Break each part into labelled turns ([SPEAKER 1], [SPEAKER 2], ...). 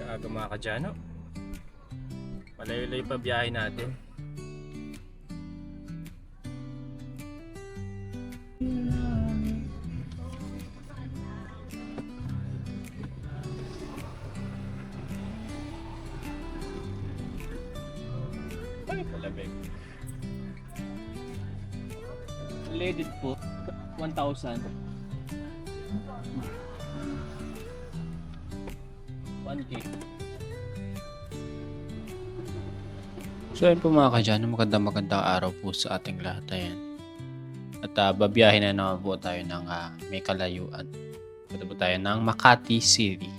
[SPEAKER 1] Aga mga kadyano. Malayo-layo pa biyahe natin. Ay, palabig.
[SPEAKER 2] Leaded po, 1,000. 1K.
[SPEAKER 3] So ayun po mga kadyano, magandang araw po sa ating lahat. Ayan. At babiyahin na naman po tayo ng may kalayuan. Punta po tayo ng Makati City.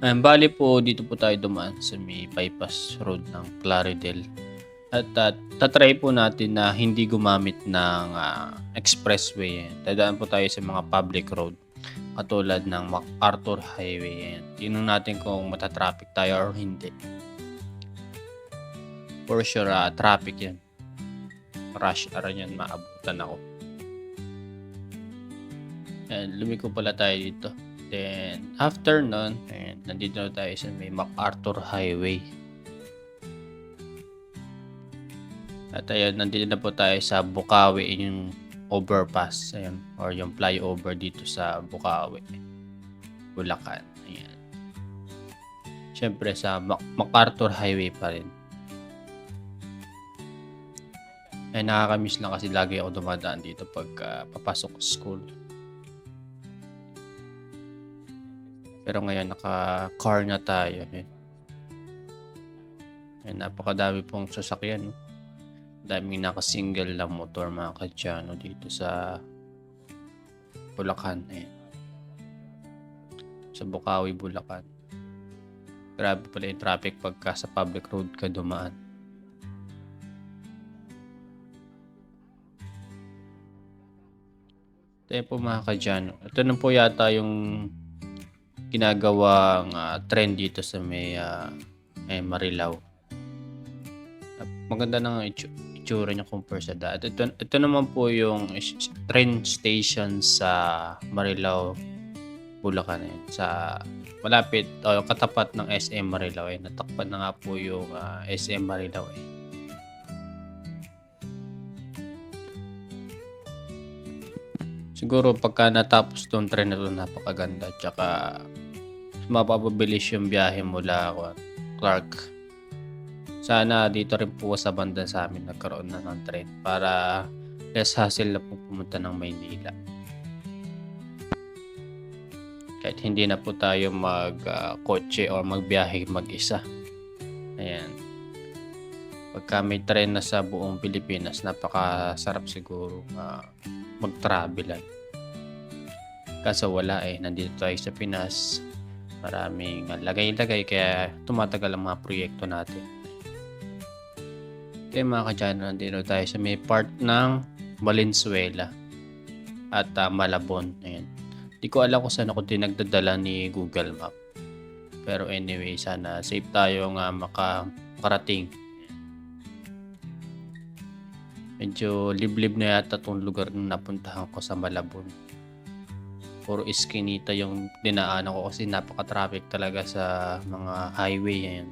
[SPEAKER 3] Bali po dito po tayo dumaan sa may bypass road ng Plaridel. At tatry po natin na hindi gumamit ng expressway. Dadaan po tayo sa mga public road katulad ng MacArthur Highway. Tingnan natin kung matatraffic tayo or hindi. For sure, traffic yan. Rush hour yan, maabutan ako. And lumiko pala tayo dito. Then, after nun, nandito na tayo sa may MacArthur Highway. At ayun, nandito na po tayo sa Bukawi, yung overpass, ayun, or yung flyover dito sa Bukawi, Bulacan. Ayan. Siyempre sa MacArthur Highway pa rin. Ay nakakamiss lang kasi lagi ako dumadaan dito pag papasok sa school. Pero ngayon naka-car na tayo. Ay napakadami pong sasakyan. No? Daming naka-single lang motor mga kadyano dito sa Bulacan. Ayan. Sa Bukawi, Bulacan. Grabe pala yung traffic pagka sa public road ka dumaan. Ito po mga kadyano. Ito na po yata yung ginagawang trend dito sa may Marilao. Maganda na ang itsura niya compare sa dati. Ito naman po yung train station sa Marilao, Bulacan. Sa malapit o katapat ng SM Marilao. Natakpan na nga po yung SM Marilao. Siguro pagka natapos tong train na ito, napakaganda. Tsaka mapapabilis yung biyahe mula Clark. Sana dito rin po sa banda sa amin nagkaroon na ng train para less hassle na po pumunta ng Maynila. Kahit hindi na po tayo mag-kotse or magbiyahe mag-isa. Ayan. Pagka may train na sa buong Pilipinas, napakasarap siguro mag-travelan. Kaso wala nandito tayo sa Pinas. Maraming lagay-lagay kaya tumatagal ang mga proyekto natin. Kaya mga kadyano, nandito tayo sa may part ng Valenzuela at Malabon. Ayan. Di ko alam kung saan ako dinagdadala ni Google Map. Pero anyway, sana safe tayo nga makarating. Medyo liblib na yata itong lugar na napuntahan ko sa Malabon. Puro iskinita yung dinaanan ko kasi napaka-traffic talaga sa mga highway. Ayan.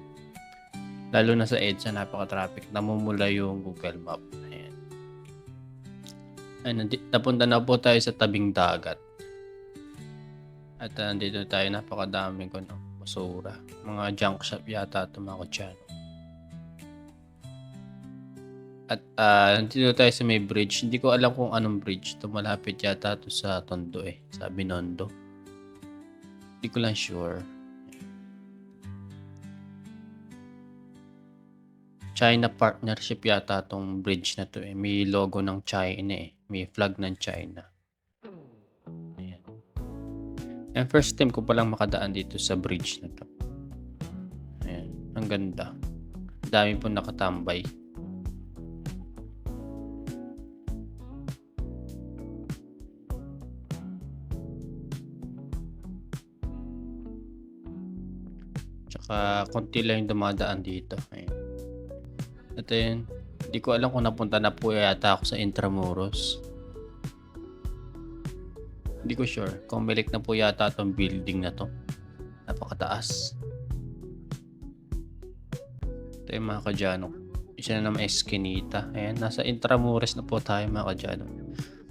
[SPEAKER 3] Lalo na sa EDSA, napaka-traffic. Namumula yung Google Map. Ayan. Napunta na po tayo sa tabing dagat. At nandito tayo, napakadami ko ng basura. Mga junk shop yata ito mga kadyano. At nandito tayo sa may bridge. Hindi ko alam kung anong bridge. Ito malapit yata ito sa Tondo sa Binondo. Hindi ko lang sure. China partnership yata itong bridge na to May logo ng China May flag ng China. Ayan. And first time ko palang makadaan dito sa bridge na to. Ayan. Ang ganda. Dami pong nakatambay. Tsaka konti lang yung dumadaan dito. Ayan. At yun, hindi ko alam kung napunta na po yata ako sa Intramuros. Hindi ko sure. Kung milik na po yata itong building na to. Napakataas. Ito yung mga kadyano. Isa na naman Eskinita. Ayan, nasa Intramuros na po tayo mga kadyano.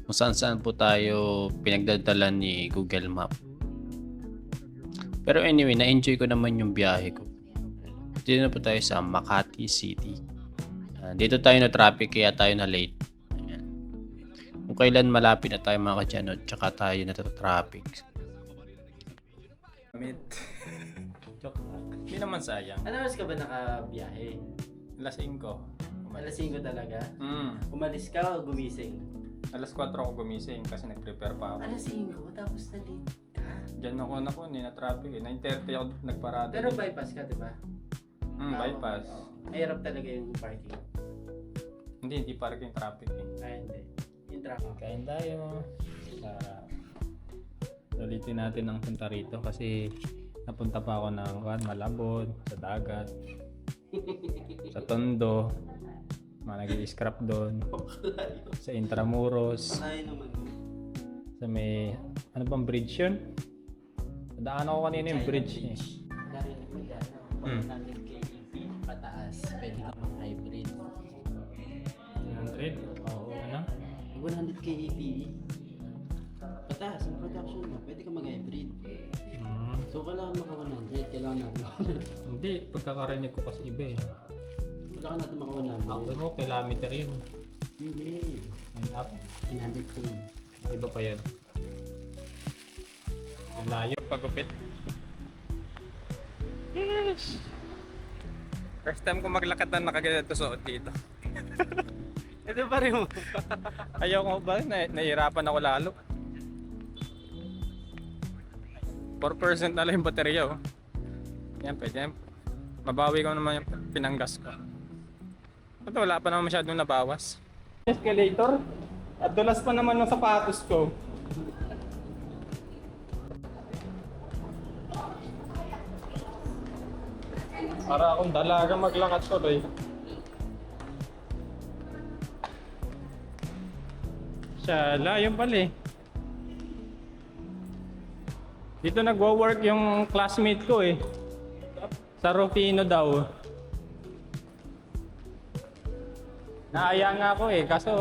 [SPEAKER 3] Kung saan po tayo pinagdadala ni Google Map. Pero anyway, na-enjoy ko naman yung biyahe ko. Dito na po tayo sa Makati City. Dito tayo na traffic kaya tayo na late. Ayan. Kung kailan malapit na tayo mga kadyano, tsaka tayo na traffic.
[SPEAKER 1] Amit. Joke lang. Hindi naman sayang.
[SPEAKER 4] Ano oras ka ba nakabiyahe?
[SPEAKER 1] Lasing ko.
[SPEAKER 4] Alas 5 talaga? Umalis ka o gumising?
[SPEAKER 1] Alas 4 ako gumising kasi nag-prepare pa ako.
[SPEAKER 4] Alas 5 tapos na late ka?
[SPEAKER 1] Diyan ako hindi na traffic eh. 9:30 ako nagparada.
[SPEAKER 4] Pero bypass ka, di ba?
[SPEAKER 1] Bypass.
[SPEAKER 4] Mahirap talaga yung parking.
[SPEAKER 1] Hindi parking traffic eh.
[SPEAKER 4] Ay, hindi. Yung traffic.
[SPEAKER 1] Kain tayo. Ulitin natin ang punta rito kasi napunta pa ako ng Malabon, sa dagat, sa Tondo, nag-i-scrap doon, sa Intramuros,
[SPEAKER 4] Ay naman.
[SPEAKER 1] sa may, ano bang bridge yun? Nadaan ako kanina yung bridge eh.
[SPEAKER 4] Narinig mo dyan, 100 KEP pataas. Pwede ka mag-hybrid.
[SPEAKER 1] 100? Oo, ano?
[SPEAKER 4] 100 KEP pataas ang production mo. Pwede ka mag-hybrid. So kailangan maka 100. Kailangan natin
[SPEAKER 1] Hindi, pagkakarinig ko kasi iba eh.
[SPEAKER 4] kailangan natin maka 100.
[SPEAKER 1] Ako, kilometer yun.
[SPEAKER 4] Hindi.
[SPEAKER 1] And up,
[SPEAKER 4] 100 K.
[SPEAKER 1] iba pa yan. Ang layo, pagupit. Yes! First time ko maglakad na nakaganito suot dito.
[SPEAKER 4] Ito pa rin mo.
[SPEAKER 1] Ayaw ko ba? Nahihirapan ako lalo. 4% na lang yung baterya oh. Yan, pwede yan. Mabawi ko naman yung pinanggas ko. Ito, wala pa naman masyadong nabawas. Escalator? At dulas pa naman ng sapatos ko. Para akong dalaga maglakad ko eh. Siya, yun pala eh. Dito nagwo-work yung classmate ko eh. Sa Rufino daw. Naaya nga ako eh, kaso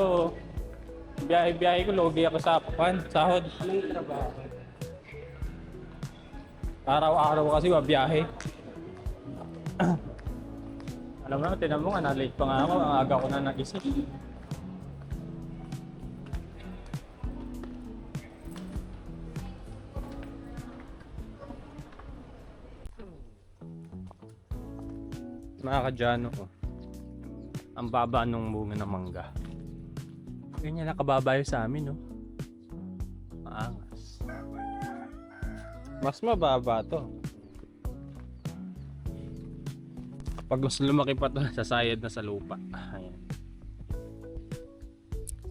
[SPEAKER 1] biyahe-biyahe ko, logi ako sa sahod.
[SPEAKER 4] Anong trabaho?
[SPEAKER 1] Araw-araw kasi biyahe. Alam mo, tinan mo nga, na-late pa nga ako, ang aga ko na nag-isip. Mga kadyano ko, ang baba nung bunga ng mangga. Ganyan nakababayo sa amin, no? Maangas. Mas mababa to. Pag mas lumaki pa to, sasayad na sa lupa. Ayan.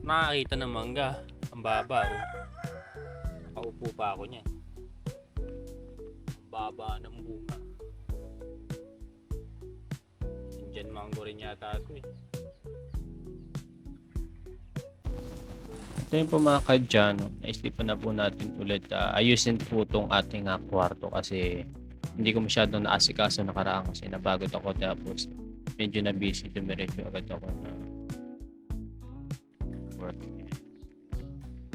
[SPEAKER 1] Nakakita ng mangga. Ang baba, oh. Nakaupo pa ako niya. Ang baba ng bunga. Indian mango rin yata ito eh.
[SPEAKER 3] Ito yung po mga kadyano. Naisipan na po natin ulit ayusin po itong ating kwarto kasi hindi ko masyadong naasikaso nakaraan kasi napagod ako tapos medyo na busy, dumiretso agad ako na work.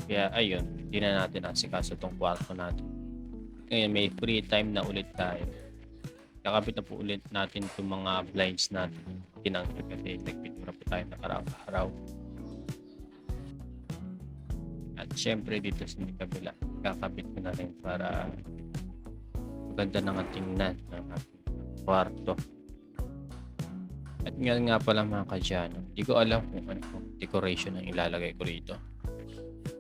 [SPEAKER 3] Kaya ayun, hindi na natin naasikaso itong kwarto natin. Ngayon may free time na ulit tayo. Kakabit na po ulit natin itong mga blinds natin. Tinanggal kasi nagpintura po tayo nakaraw-araw. At syempre dito sa kabila, kakabit ko na rin para maganda na nga tingnan ng ating kwarto. At nga pala mga kadyano, hindi ko alam kung ano decoration ang ilalagay ko rito.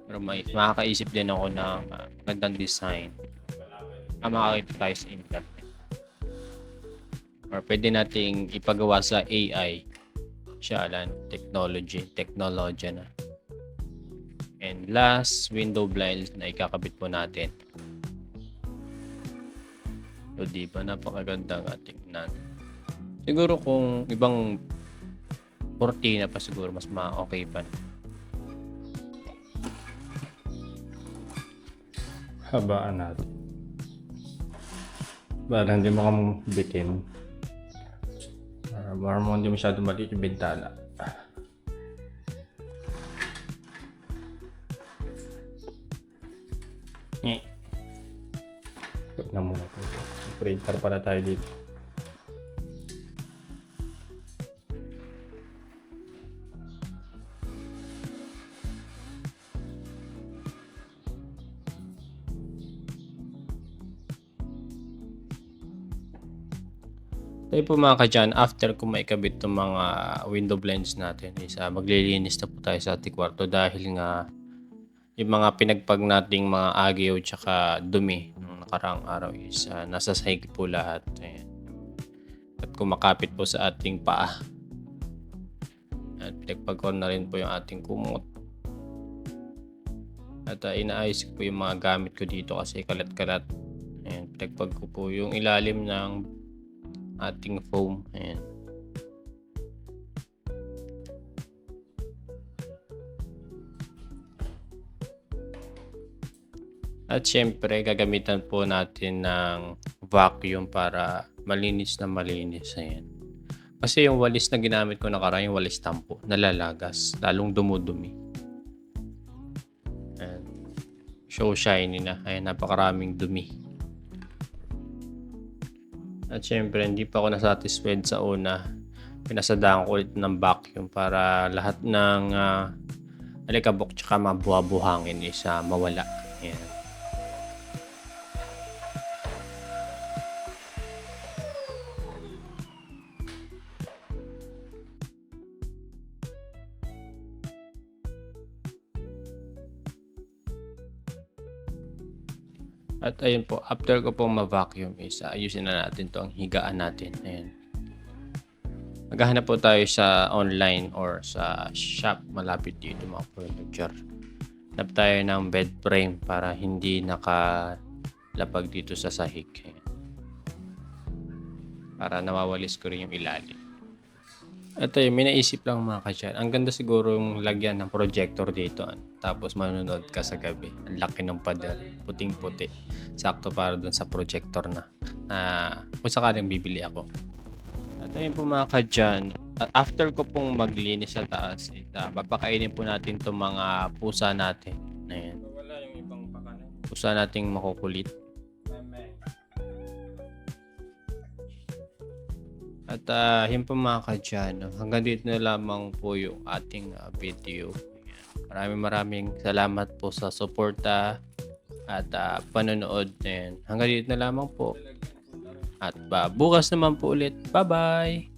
[SPEAKER 3] Pero makakaisip din ako ng magandang design. Makakita tayo sa internet. Or pwede nating ipagawa sa AI. Siya alam, technology na. And last, window blinds na ikakabit po natin. So, di ba napakaganda ng ating nan. Siguro kung ibang kortina pa siguro mas ma-okay pa.
[SPEAKER 1] Habaan natin. Para hindi mo kang bitin. Para Para mo hindi masyado maliit yung bintana. Huwag na muna po. Printer pala tayo dito.
[SPEAKER 3] Tayo po mga kadyan, after ko maikabit itong mga window blinds natin, is maglilinis na po tayo sa ating kwarto dahil nga yung mga pinagpag nating mga agyo tsaka dumi nung nakaraang araw is nasa sahig po lahat. Ayan. At kumakapit po sa ating paa. At pinagpag ko na rin po yung ating kumot. At inaayos ko po yung mga gamit ko dito kasi kalat-kalat. Ayan, pinagpag ko po yung ilalim ng ating foam. Ayan. At syempre, gagamitan po natin ng vacuum para malinis na malinis. Ayan. Kasi yung walis na ginamit ko nakaraan, yung walis tampo, nalalagas, lalong dumudumi. Ayan. So shiny na. Ayan, napakaraming dumi. At syempre, hindi pa ako nasatisfied sa una. Pinasadaan ko ulit ng vacuum para lahat ng alikabok tsaka mga buha-buhangin is mawala. Ayan. At ayun po, after ko pong ma-vacuum is ayusin na natin to ang higaan natin. Ayan. Maghahanap po tayo sa online or sa shop malapit dito mga furniture. Hanap tayo ng bed frame para hindi nakalapag dito sa sahig. Ayan. Para nawawalis ko rin yung ilalim. At ayun, may naisip lang mga kasyan. Ang ganda siguro yung lagyan ng projector dito. Tapos manonood ka sa gabi. Ang laki ng pader. Puting-puti. Sakto para dun sa projector na. Kung sakaling bibili ako. At ayun po mga kadyan. After ko pong maglinis sa taas, papakainin po natin itong mga pusa natin. Ayan.
[SPEAKER 1] Wala yung ibang pakanan.
[SPEAKER 3] Pusa nating makukulit. At yun po mga kadyan, hanggang dito na lamang po yung ating video. Maraming salamat po sa suporta at panonood. Hanggang dito na lamang po. At bukas naman po ulit. Bye-bye!